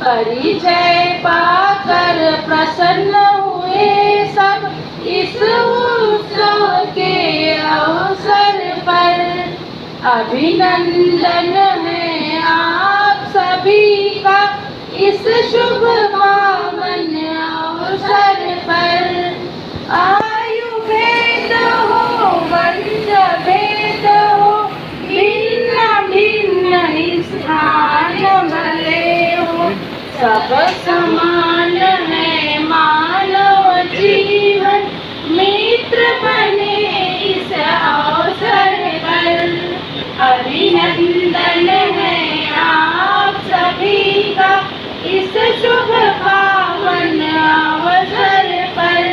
परिचय पाकर प्रसन्न हुए सब इस उत्सव के अवसर पर। अभिनंदन है आप सभी का इस शुभ पावन अवसर पर। आयु भेद हो वंश भेद हो भिन्न भिन्न स्थान भले हो, सब समान है मानव जीवन मित्र बने इस अवसर पर। अभिनंदन है आप सभी का इस शुभ पावन अवसर पर।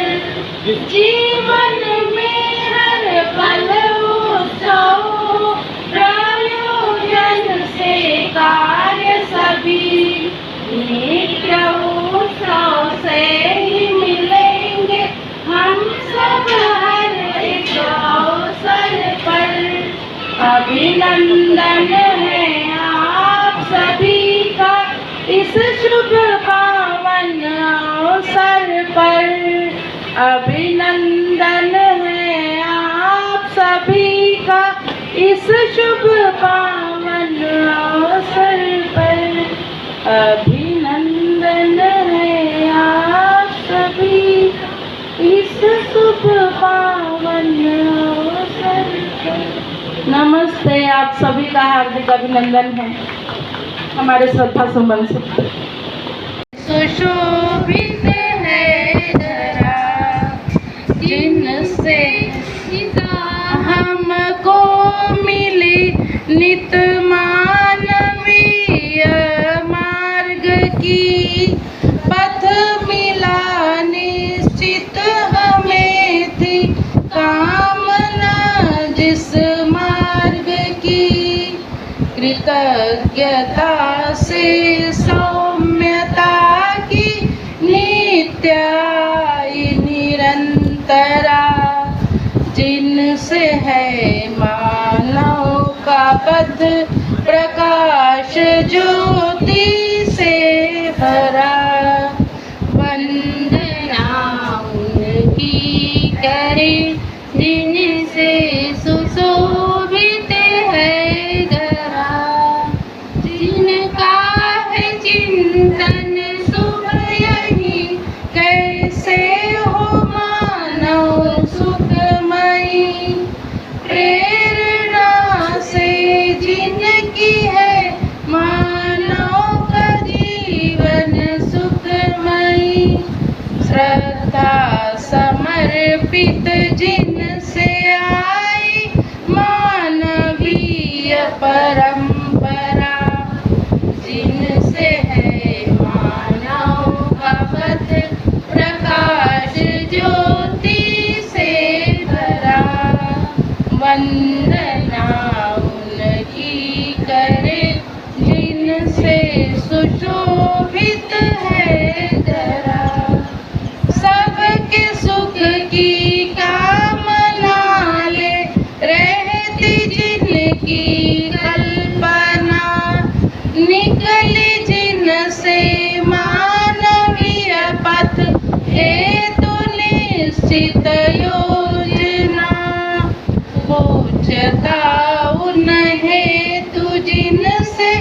जीवन में हर पल उत्सव प्रयोजन से कार्य सभी नित्य उत्सव से ही मिलेंगे हम सब हर एक अवसर पर। अभिनंदन है आप सभी का इस शुभ पावन अवसर पर। अभिनंदन है आप सभी का इस शुभ पावन अवसर पर। अभिनंदन है आप सभी इस शुभ पावन अवसर पर। नमस्ते, आप सभी का हार्दिक अभिनंदन है हमारे श्रद्धा सुमन से। सुशोभित है धरा जिनसे हमको मिली नित मानवीय मार्ग की। पथ मिला निश्चित हमें थी कामना जिस मार्ग की। कृतज्ञता से सौम्यता की नित्याई निरंतरा जिनसे है मानव का पथ प्रकाश ज्योति से भरा। वंदना उनकी करे जिनसे सुशोभित है धरा। जिनका है चिंतन शुभ यही कैसे हो मानव सुखमयी। प्रेरणा से जिनकी है मानव का जीवन सुखमयी। श्रद्धा समर्पित जिनसे आई मानवीय परंपरा। जिनसे है मानव का पथ प्रकाश ज्योति से भरा। वंदना उनकी करे जिनसे सुशोभित है धरा। सबके सुख की कामना ले रहती जिनकी कल्पना। निकली जिनसे मानवीय पथ हेतु निश्चित योजना। पूज्यता उन हेतु जिनसे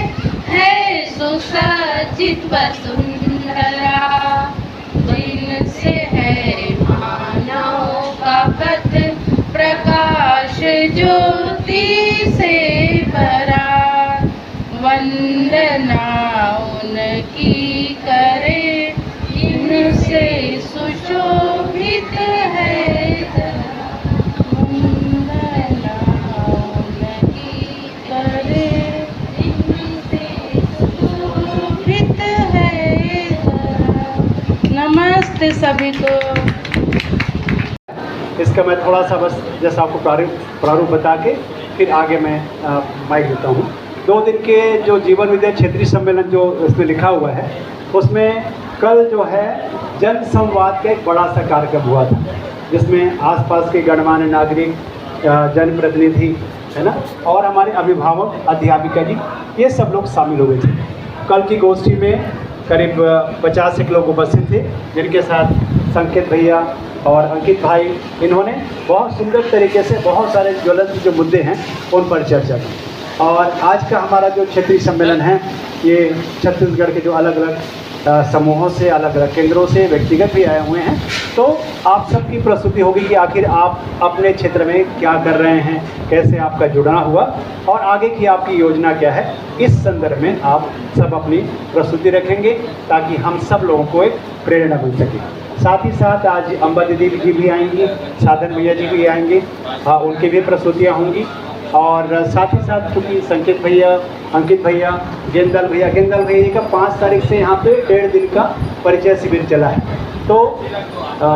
है सुसज्जित वसुंधरा। जिनसे है मानव का पथ प्रकाश ज्योति से भरा। वंदना उनकी करे जिनसे सुशोभित है धरा। वंदना उनकी करे जिनसे सुशोभित है धरा। नमस्ते सभी को। इसका मैं थोड़ा सा बस जैसा आपको प्रारूप बता के फिर आगे मैं माइक देता हूँ। 2 दिन के जो जीवन विद्या क्षेत्रीय सम्मेलन जो इसमें लिखा हुआ है उसमें कल जो है जन संवाद का एक बड़ा सा कार्यक्रम हुआ था जिसमें आसपास के गणमान्य नागरिक, जनप्रतिनिधि है ना, और हमारे अभिभावक, अध्यापिका जी, ये सब लोग शामिल हुए थे। कल की गोष्ठी में करीब 50 एक लोग उपस्थित थे, जिनके साथ संकेत भैया और अंकित भाई, इन्होंने बहुत सुंदर तरीके से बहुत सारे ज्वलंत जो मुद्दे हैं उन पर चर्चा की। और आज का हमारा जो क्षेत्रीय सम्मेलन है, ये छत्तीसगढ़ के जो अलग अलग समूहों से, अलग अलग केंद्रों से व्यक्तिगत भी आए हुए हैं। तो आप सबकी प्रस्तुति होगी कि आखिर आप अपने क्षेत्र में क्या कर रहे हैं, कैसे आपका जुड़ाव हुआ और आगे की आपकी योजना क्या है। इस संदर्भ में आप सब अपनी प्रस्तुति रखेंगे ताकि हम सब लोगों को एक प्रेरणा मिल सके। साथ ही साथ आज अम्बा दीदी जी भी आएंगी, साधन भैया जी भी आएंगे, उनकी भी प्रस्तुतियाँ होंगी। और साथ ही साथ क्योंकि संकेत भैया, अंकित भैया, गेंदल भैया जी का 5 तारीख से यहाँ पे 1.5 दिन का परिचय शिविर चला है। तो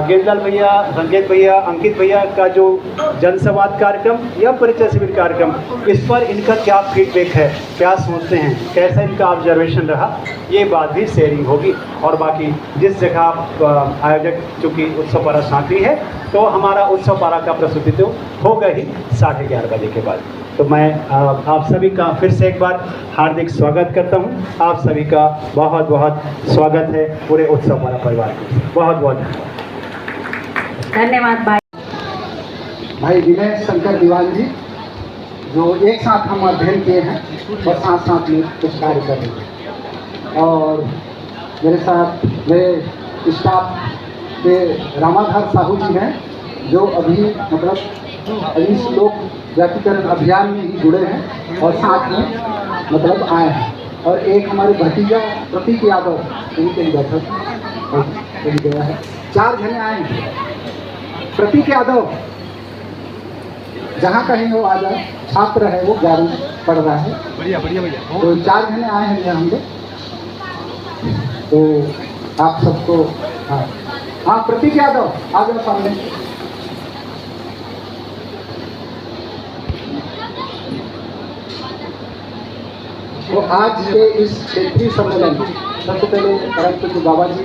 गेंदल भैया, संकेत भैया, अंकित भैया का जो जनसंवाद कार्यक्रम या परिचय शिविर कार्यक्रम, इस पर इनका क्या फीडबैक है, क्या सोचते हैं, कैसा इनका ऑब्जर्वेशन रहा, ये बात भी शेयरिंग होगी। और बाकी जिस जगह आप आयोजक चूँकि उत्सव पारा शांति है, तो हमारा उत्सव पारा का प्रस्तुति तो होगा ही 11:30 बजे के बाद। तो मैं आप सभी का फिर से एक बार हार्दिक स्वागत करता हूं। आप सभी का बहुत बहुत स्वागत है पूरे उत्सव पारा परिवार को। बहुत बहुत धन्यवाद भाई विनय शंकर दीवान जी, जो एक साथ हम अध्ययन किए हैं और साथ साथ में कुछ कार्य कर रहे हैं। और मेरे साथ मेरे स्टाफ के रामाधर साहू जी हैं, जो अभी मतलब 20 लोग व्यापीकरण अभियान में ही जुड़े हैं और साथ में मतलब आए हैं। और एक हमारे भतीजा प्रतीक यादव, उनके बैठक गया है। 4 जने आए हैं। प्रतीक यादव जहाँ कहीं हो आ जाए, छात्र है वो, 11वीं पढ़ रहा है। बढ़िया बढ़िया भैया। तो 4 जने आए हैं हम लोग। तो आप सबको हाँ प्रतीक यादव आ जाओ सामने। तो आज के इस क्षेत्रीय सम्मेलन में सबसे पहले परम पूज्य बाबा जी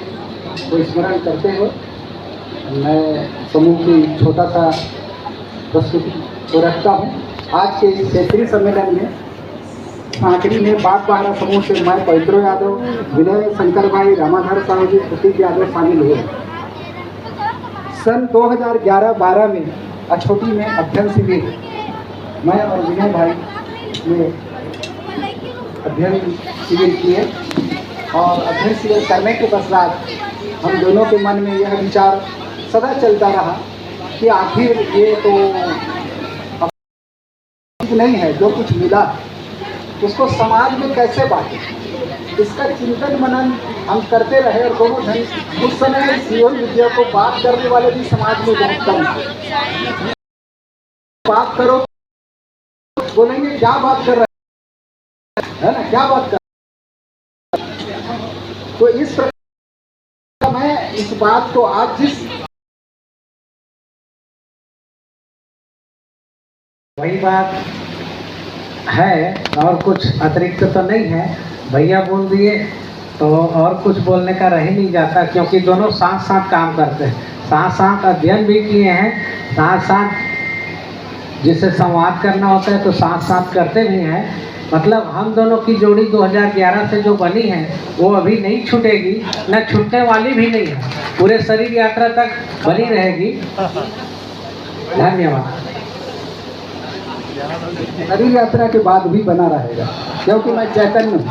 को स्मरण करते हुए मैं समूह की छोटा सा प्रस्तुति को रखता हूँ। आज के इस क्षेत्रीय सम्मेलन में सांकरी में बाग बहारा समूह से मैं पवित्रो यादव, विनय शंकर भाई, रामाधर साहू जी, प्रतीक यादव शामिल हुए। सन 2011-12 में अछोटी में अध्ययन शिविर मैं और विनय भाई ने अध्ययन शिविर किए। और अध्ययन शिविर करने के पश्चात हम दोनों के मन में यह विचार सदा चलता रहा कि आखिर ये तो नहीं है, जो कुछ मिला उसको समाज में कैसे बांटें। इसका चिंतन मनन हम करते रहे और दोनों जन उस समय जीवन विद्या को बात करने वाले भी समाज में बहुत कम थे। बात करो बोलेंगे क्या बात कर रहे है ना, क्या बात कर। तो इस प्रकार मैं इस बात को आज जिस वही बात है और कुछ अतिरिक्त तो नहीं है। भैया बोल दिए तो और कुछ बोलने का रह ही नहीं जाता, क्योंकि दोनों साथ साथ काम करते हैं, साथ साथ अध्ययन भी किए हैं, साथ साथ जिससे संवाद करना होता है तो साथ साथ करते भी हैं। मतलब हम दोनों की जोड़ी 2011 से जो बनी है वो अभी नहीं छूटेगी, न छूटने वाली भी नहीं है, पूरे शरीर यात्रा तक बनी रहेगी। धन्यवाद। शरीर यात्रा के बाद भी बना रहेगा, क्योंकि मैं चैतन्य हूँ।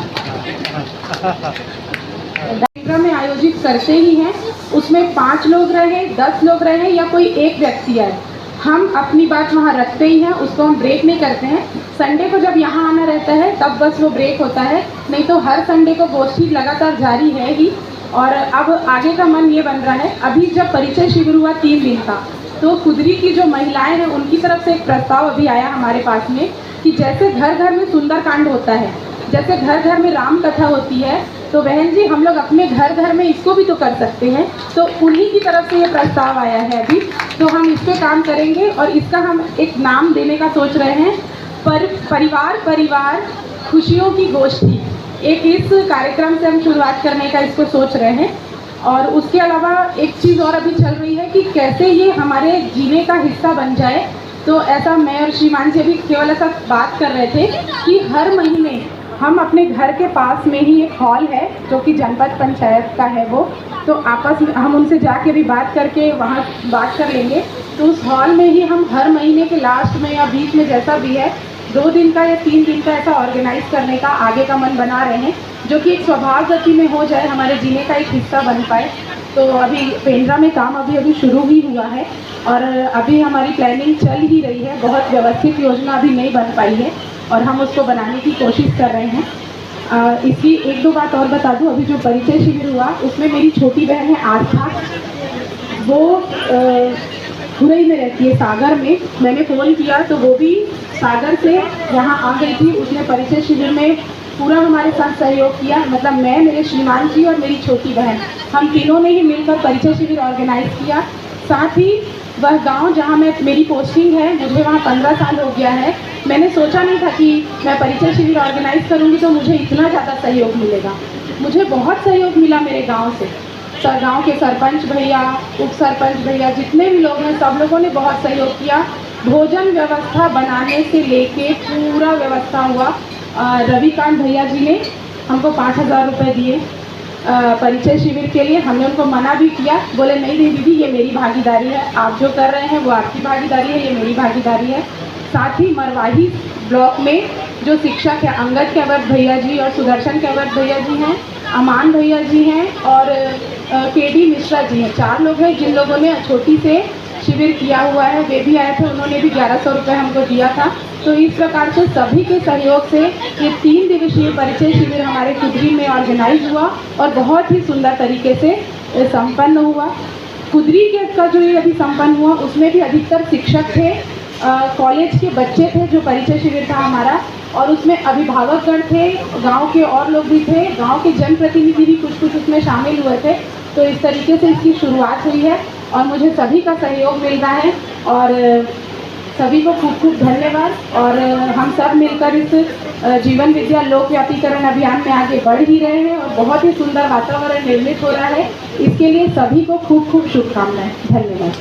कार्यक्रम में आयोजित करते ही हैं, उसमें 5 लोग रहे, 10 लोग रहे या कोई एक व्यक्ति आए, हम अपनी बात वहाँ रखते ही हैं, उसको हम ब्रेक नहीं करते हैं। संडे को जब यहाँ आना रहता है तब बस वो ब्रेक होता है, नहीं तो हर संडे को गोष्ठी लगातार जारी है ही। और अब आगे का मन ये बन रहा है, अभी जब परिचय शिविर हुआ 3 दिन का, तो खुदरी की जो महिलाएं हैं उनकी तरफ से एक प्रस्ताव अभी आया हमारे पास में कि जैसे घर घर में सुंदरकांड होता है, जैसे घर घर में राम कथा होती है, तो बहन जी हम लोग अपने घर घर में इसको भी तो कर सकते हैं। तो उन्हीं की तरफ से ये प्रस्ताव आया है अभी, तो हम इस पे काम करेंगे और इसका हम एक नाम देने का सोच रहे हैं, परिवार खुशियों की गोष्ठी। एक इस कार्यक्रम से हम शुरुआत करने का इसको सोच रहे हैं। और उसके अलावा एक चीज़ और अभी चल रही है कि कैसे ये हमारे जीने का हिस्सा बन जाए। तो ऐसा मैं और श्रीमान जी अभी केवल ऐसा बात कर रहे थे कि हर महीने हम अपने घर के पास में ही एक हॉल है जो कि जनपद पंचायत का है वो, तो आपस में हम उनसे जाके भी बात करके वहाँ बात कर लेंगे। तो उस हॉल में ही हम हर महीने के लास्ट में या बीच में जैसा भी है 2 दिन का या 3 दिन का ऐसा ऑर्गेनाइज करने का आगे का मन बना रहे हैं, जो कि एक स्वभाव गति में हो जाए, हमारे जीने का एक हिस्सा बन पाए। तो अभी पेंड्रा में काम अभी शुरू ही हुआ है और अभी हमारी प्लानिंग चल ही रही है। बहुत व्यवस्थित योजना अभी नहीं बन पाई है और हम उसको बनाने की कोशिश कर रहे हैं। इसकी 1-2 बात और बता दूं, अभी जो परिचय शिविर हुआ उसमें मेरी छोटी बहन है आस्था, वो खुरई में रहती है, सागर में। मैंने फ़ोन किया तो वो भी सागर से यहाँ आ गई थी। उसने परिचय शिविर में पूरा हमारे साथ सहयोग किया, मतलब मैं, मेरे श्रीमान जी और मेरी छोटी बहन, हम तीनों ने ही मिलकर परिचय शिविर ऑर्गेनाइज किया। साथ ही वह गांव जहां मेरी पोस्टिंग है, मुझे वहां 15 साल हो गया है, मैंने सोचा नहीं था कि मैं परिचय शिविर ऑर्गेनाइज करूंगी तो मुझे इतना ज़्यादा सहयोग मिलेगा। मुझे बहुत सहयोग मिला मेरे गांव से। गांव के सरपंच भैया, उप सरपंच भैया, जितने भी लोग हैं, सब लोगों ने बहुत सहयोग किया। भोजन व्यवस्था बनाने से लेके पूरा व्यवस्था हुआ। रविकांत भैया जी ने हमको 5,000 रुपये दिए परिचय शिविर के लिए। हमने उनको मना भी किया, बोले नहीं नहीं दीदी, ये मेरी भागीदारी है, आप जो कर रहे हैं वो आपकी भागीदारी है, ये मेरी भागीदारी है। साथ ही मरवाही ब्लॉक में जो शिक्षक है, अंगद केवट भैया जी और सुदर्शन केवट भैया जी हैं, अमान भैया जी हैं और केडी मिश्रा जी हैं, 4 लोग हैं जिन लोगों ने छोटी से शिविर किया हुआ है। वे भी आए थे, उन्होंने भी 1100 रुपये हमको दिया था। तो इस प्रकार से सभी के सहयोग से ये 3 दिवसीय परिचय शिविर हमारे कुदरी में ऑर्गेनाइज हुआ और बहुत ही सुंदर तरीके से संपन्न हुआ। कुदरी के का जो ये अभी संपन्न हुआ उसमें भी अधिकतर शिक्षक थे, कॉलेज के बच्चे थे जो परिचय शिविर था हमारा, और उसमें अभिभावकगण थे, गांव के और लोग भी थे, गांव के जनप्रतिनिधि भी कुछ उसमें शामिल हुए थे। तो इस तरीके से इसकी शुरुआत हुई है और मुझे सभी का सहयोग मिल रहा है और सभी को खूब खूब धन्यवाद। और हम सब मिलकर इस जीवन विद्या लोक व्यापीकरण अभियान में आगे बढ़ ही रहे हैं और बहुत ही सुंदर वातावरण निर्मित हो रहा है। इसके लिए सभी को खूब खूब शुभकामनाएं। धन्यवाद।